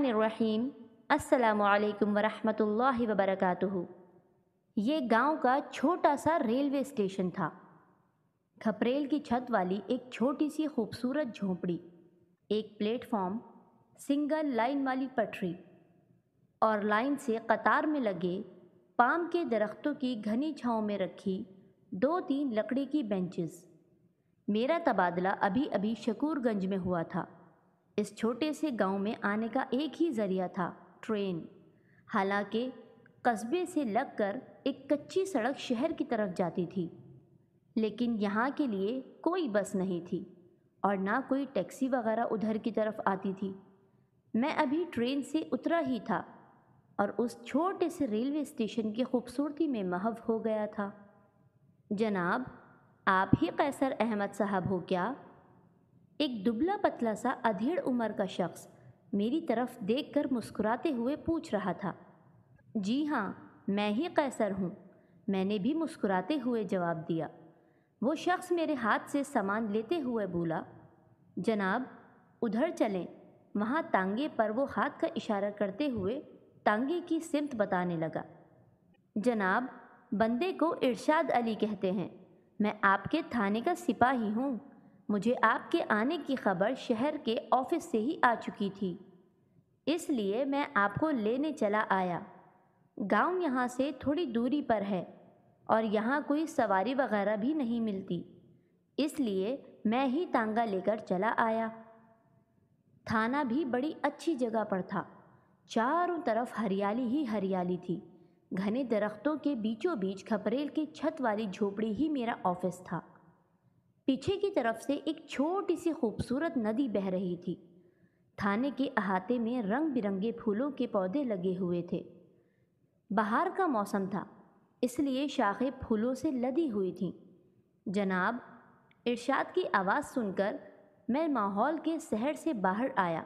الرحیم السلام علیکم ورحمۃ اللہ وبرکاتہ۔ یہ گاؤں کا چھوٹا سا ریلوے اسٹیشن تھا۔ کھپریل کی چھت والی ایک چھوٹی سی خوبصورت جھونپڑی، ایک پلیٹ فارم، سنگل لائن والی پٹری اور لائن سے قطار میں لگے پام کے درختوں کی گھنی چھاؤں میں رکھی 2-3 لکڑی کی بینچز۔ میرا تبادلہ ابھی شکور گنج میں ہوا تھا۔ اس چھوٹے سے گاؤں میں آنے کا ایک ہی ذریعہ تھا، ٹرین۔ حالانکہ قصبے سے لگ کر ایک کچی سڑک شہر کی طرف جاتی تھی، لیکن یہاں کے لیے کوئی بس نہیں تھی اور نہ کوئی ٹیکسی وغیرہ ادھر کی طرف آتی تھی۔ میں ابھی ٹرین سے اترا ہی تھا اور اس چھوٹے سے ریلوے اسٹیشن کی خوبصورتی میں محو ہو گیا تھا۔ جناب، آپ ہی قیصر احمد صاحب ہو کیا؟ ایک دبلا پتلا سا ادھیڑ عمر کا شخص میری طرف دیکھ کر مسکراتے ہوئے پوچھ رہا تھا۔ جی ہاں، میں ہی قیصر ہوں، میں نے بھی مسکراتے ہوئے جواب دیا۔ وہ شخص میرے ہاتھ سے سامان لیتے ہوئے بولا، جناب ادھر چلیں۔ وہاں تانگے پر وہ ہاتھ کا اشارہ کرتے ہوئے تانگے کی سمت بتانے لگا۔ جناب، بندے کو ارشاد علی کہتے ہیں، میں آپ کے تھانے کا سپاہی ہوں۔ مجھے آپ کے آنے کی خبر شہر کے آفس سے ہی آ چکی تھی، اس لیے میں آپ کو لینے چلا آیا۔ گاؤں یہاں سے تھوڑی دوری پر ہے اور یہاں کوئی سواری وغیرہ بھی نہیں ملتی، اس لیے میں ہی تانگا لے کر چلا آیا۔ تھانہ بھی بڑی اچھی جگہ پر تھا، چاروں طرف ہریالی ہی ہریالی تھی۔ گھنے درختوں کے بیچوں بیچ کھپریل کی چھت والی جھوپڑی ہی میرا آفس تھا۔ پیچھے کی طرف سے ایک چھوٹی سی خوبصورت ندی بہہ رہی تھی۔ تھانے کے احاطے میں رنگ برنگے پھولوں کے پودے لگے ہوئے تھے۔ بہار کا موسم تھا، اس لیے شاخیں پھولوں سے لدی ہوئی تھیں۔ جناب، ارشاد کی آواز سن کر میں ماحول کے سحر سے باہر آیا۔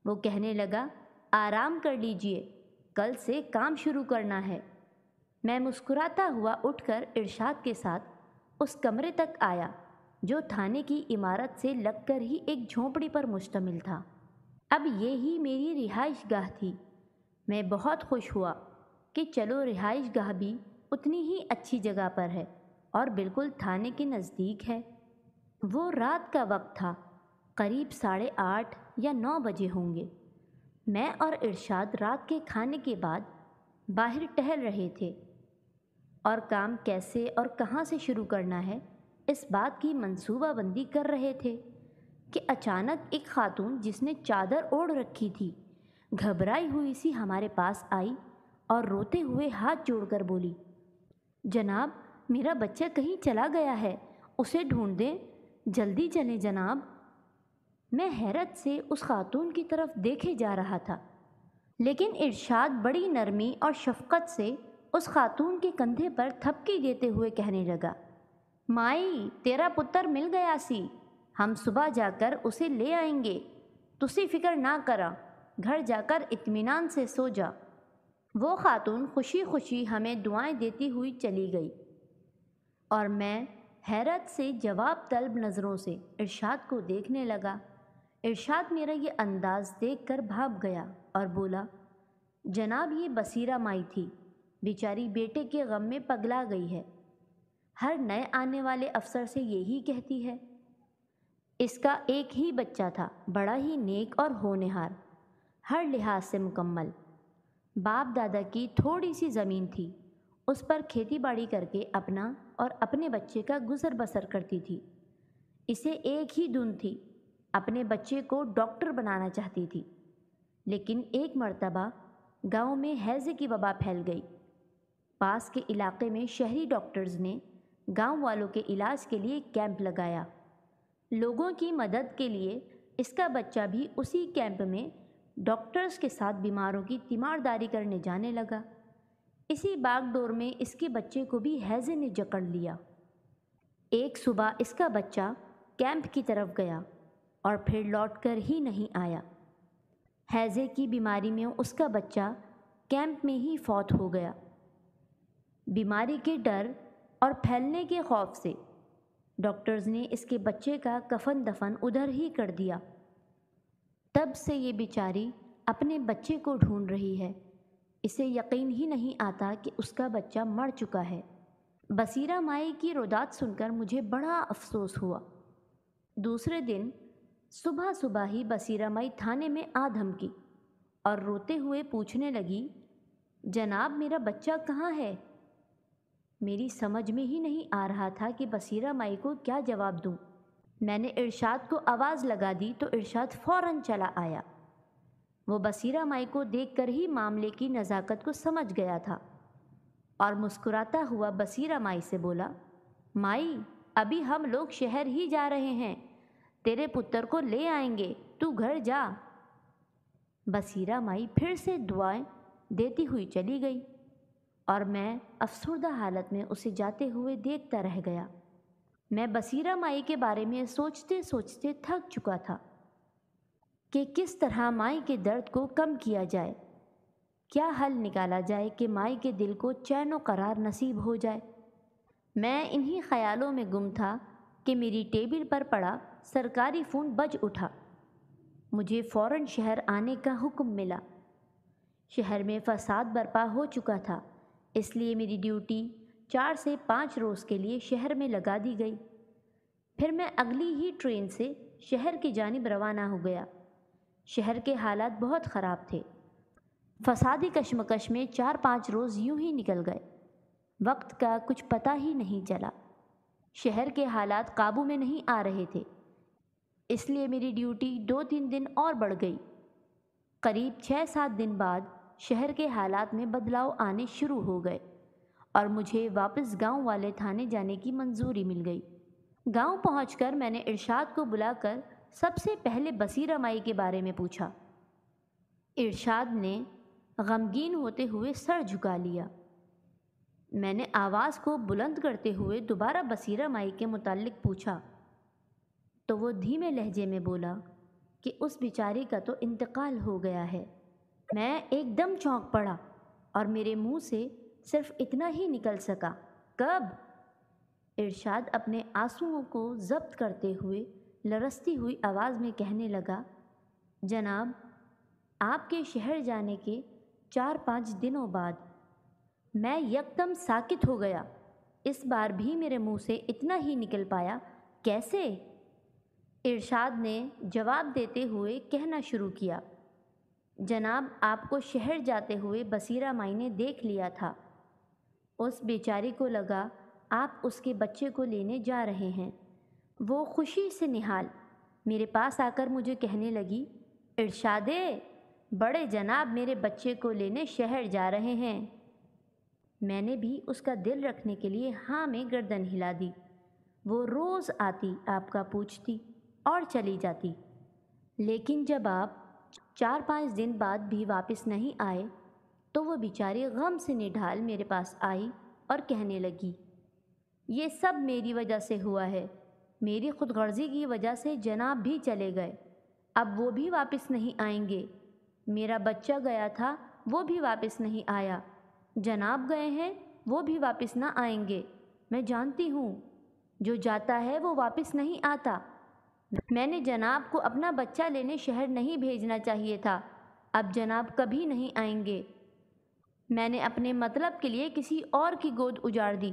وہ کہنے لگا، آرام کر لیجئے، کل سے کام شروع کرنا ہے۔ میں مسکراتا ہوا اٹھ کر ارشاد کے ساتھ اس کمرے تک آیا جو تھانے کی عمارت سے لگ کر ہی ایک جھونپڑی پر مشتمل تھا۔ اب یہی میری رہائش گاہ تھی۔ میں بہت خوش ہوا کہ چلو رہائش گاہ بھی اتنی ہی اچھی جگہ پر ہے اور بالکل تھانے کے نزدیک ہے۔ وہ رات کا وقت تھا، قریب 8:30 یا 9 بجے ہوں گے۔ میں اور ارشاد رات کے کھانے کے بعد باہر ٹہل رہے تھے اور کام کیسے اور کہاں سے شروع کرنا ہے اس بات کی منصوبہ بندی کر رہے تھے کہ اچانک ایک خاتون جس نے چادر اوڑھ رکھی تھی گھبرائی ہوئی سی ہمارے پاس آئی اور روتے ہوئے ہاتھ جوڑ کر بولی، جناب میرا بچہ کہیں چلا گیا ہے، اسے ڈھونڈ دیں، جلدی چلیں جناب۔ میں حیرت سے اس خاتون کی طرف دیکھے جا رہا تھا، لیکن ارشاد بڑی نرمی اور شفقت سے اس خاتون کے کندھے پر تھپکی دیتے ہوئے کہنے لگا، مائی تیرا پتر مل گیا سی، ہم صبح جا کر اسے لے آئیں گے، تسی فکر نہ کرا، گھر جا کر اطمینان سے سو جا۔ وہ خاتون خوشی خوشی ہمیں دعائیں دیتی ہوئی چلی گئی اور میں حیرت سے جواب طلب نظروں سے ارشاد کو دیکھنے لگا۔ ارشاد میرا یہ انداز دیکھ کر بھاپ گیا اور بولا، جناب یہ بصیرہ مائی تھی، بیچاری بیٹے کے غم میں پگلا گئی ہے، ہر نئے آنے والے افسر سے یہی کہتی ہے۔ اس کا ایک ہی بچہ تھا، بڑا ہی نیک اور ہونہار، ہر لحاظ سے مکمل۔ باپ دادا کی تھوڑی سی زمین تھی، اس پر کھیتی باڑی کر کے اپنا اور اپنے بچے کا گزر بسر کرتی تھی۔ اسے ایک ہی دھن تھی، اپنے بچے کو ڈاکٹر بنانا چاہتی تھی، لیکن ایک مرتبہ گاؤں میں ہیضے کی وبا پھیل گئی۔ پاس کے علاقے میں شہری ڈاکٹرز نے گاؤں والوں کے علاج کے لیے کیمپ لگایا۔ لوگوں کی مدد کے لیے اس کا بچہ بھی اسی کیمپ میں ڈاکٹرز کے ساتھ بیماروں کی تیمارداری کرنے جانے لگا۔ اسی باغ ڈور میں اس کے بچے کو بھی ہیضے نے جکڑ لیا۔ ایک صبح اس کا بچہ کیمپ کی طرف گیا اور پھر لوٹ کر ہی نہیں آیا۔ ہیضے کی بیماری میں اس کا بچہ کیمپ میں ہی فوت ہو گیا۔ بیماری کے ڈر اور پھیلنے کے خوف سے ڈاکٹرز نے اس کے بچے کا کفن دفن ادھر ہی کر دیا۔ تب سے یہ بیچاری اپنے بچے کو ڈھونڈ رہی ہے۔ اسے یقین ہی نہیں آتا کہ اس کا بچہ مر چکا ہے۔ بصیرہ مائی کی رودات سن کر مجھے بڑا افسوس ہوا۔ دوسرے دن صبح صبح ہی بصیرہ مائی تھانے میں آ دھمکی اور روتے ہوئے پوچھنے لگی، جناب میرا بچہ کہاں ہے؟ میری سمجھ میں ہی نہیں آ رہا تھا کہ بصیرہ مائی کو کیا جواب دوں۔ میں نے ارشاد کو آواز لگا دی تو ارشاد فوراً چلا آیا۔ وہ بصیرہ مائی کو دیکھ کر ہی معاملے کی نزاکت کو سمجھ گیا تھا اور مسکراتا ہوا بصیرہ مائی سے بولا، مائی ابھی ہم لوگ شہر ہی جا رہے ہیں، تیرے پتر کو لے آئیں گے، تو گھر جا۔ بصیرہ مائی پھر سے دعائیں دیتی ہوئی چلی گئی اور میں افسردہ حالت میں اسے جاتے ہوئے دیکھتا رہ گیا۔ میں بصیرہ مائی کے بارے میں سوچتے سوچتے تھک چکا تھا کہ کس طرح مائی کے درد کو کم کیا جائے، کیا حل نکالا جائے کہ مائی کے دل کو چین و قرار نصیب ہو جائے۔ میں انہی خیالوں میں گم تھا کہ میری ٹیبل پر پڑا سرکاری فون بج اٹھا۔ مجھے فوراً شہر آنے کا حکم ملا۔ شہر میں فساد برپا ہو چکا تھا، اس لیے میری ڈیوٹی 4 سے 5 روز کے لیے شہر میں لگا دی گئی۔ پھر میں اگلی ہی ٹرین سے شہر کی جانب روانہ ہو گیا۔ شہر کے حالات بہت خراب تھے۔ فسادی کشمکش میں 4-5 روز یوں ہی نکل گئے، وقت کا کچھ پتہ ہی نہیں چلا۔ شہر کے حالات قابو میں نہیں آ رہے تھے، اس لیے میری ڈیوٹی 2-3 دن اور بڑھ گئی۔ قریب 6-7 دن بعد شہر کے حالات میں بدلاؤ آنے شروع ہو گئے اور مجھے واپس گاؤں والے تھانے جانے کی منظوری مل گئی۔ گاؤں پہنچ کر میں نے ارشاد کو بلا کر سب سے پہلے بصیرہ مائی کے بارے میں پوچھا۔ ارشاد نے غمگین ہوتے ہوئے سر جھکا لیا۔ میں نے آواز کو بلند کرتے ہوئے دوبارہ بصیرہ مائی کے متعلق پوچھا تو وہ دھیمے لہجے میں بولا کہ اس بیچاری کا تو انتقال ہو گیا ہے۔ میں ایک دم چونک پڑا اور میرے منہ سے صرف اتنا ہی نکل سکا، کب؟ ارشاد اپنے آنسوؤں کو ضبط کرتے ہوئے لرزتی ہوئی آواز میں کہنے لگا، جناب آپ کے شہر جانے کے 4-5 دنوں بعد۔ میں یکدم ساکت ہو گیا۔ اس بار بھی میرے منہ سے اتنا ہی نکل پایا، کیسے؟ ارشاد نے جواب دیتے ہوئے کہنا شروع کیا، جناب آپ کو شہر جاتے ہوئے بصیرہ مائی نے دیکھ لیا تھا۔ اس بیچاری کو لگا آپ اس کے بچے کو لینے جا رہے ہیں۔ وہ خوشی سے نہال میرے پاس آ کر مجھے کہنے لگی، ارشادے بڑے جناب میرے بچے کو لینے شہر جا رہے ہیں۔ میں نے بھی اس کا دل رکھنے کے لیے ہاں میں گردن ہلا دی۔ وہ روز آتی، آپ کا پوچھتی اور چلی جاتی، لیکن جب آپ 4-5 دن بعد بھی واپس نہیں آئے تو وہ بیچاری غم سے نڈھال میرے پاس آئی اور کہنے لگی، یہ سب میری وجہ سے ہوا ہے، میری خود غرضی کی وجہ سے جناب بھی چلے گئے، اب وہ بھی واپس نہیں آئیں گے۔ میرا بچہ گیا تھا، وہ بھی واپس نہیں آیا، جناب گئے ہیں، وہ بھی واپس نہ آئیں گے۔ میں جانتی ہوں جو جاتا ہے وہ واپس نہیں آتا۔ میں نے جناب کو اپنا بچہ لینے شہر نہیں بھیجنا چاہیے تھا، اب جناب کبھی نہیں آئیں گے۔ میں نے اپنے مطلب کے لیے کسی اور کی گود اجاڑ دی۔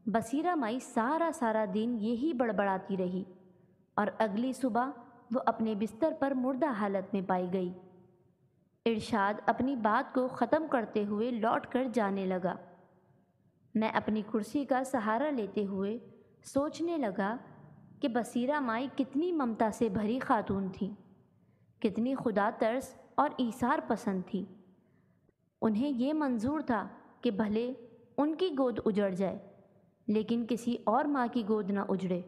بصیرہ مائی سارا دن یہی بڑبڑاتی رہی اور اگلی صبح وہ اپنے بستر پر مردہ حالت میں پائی گئی۔ ارشاد اپنی بات کو ختم کرتے ہوئے لوٹ کر جانے لگا۔ میں اپنی کرسی کا سہارا لیتے ہوئے سوچنے لگا کہ بصیرہ مائی کتنی ممتا سے بھری خاتون تھی، کتنی خدا ترس اور ایثار پسند تھی۔ انہیں یہ منظور تھا کہ بھلے ان کی گود اجڑ جائے لیکن کسی اور ماں کی گود نہ اجڑے۔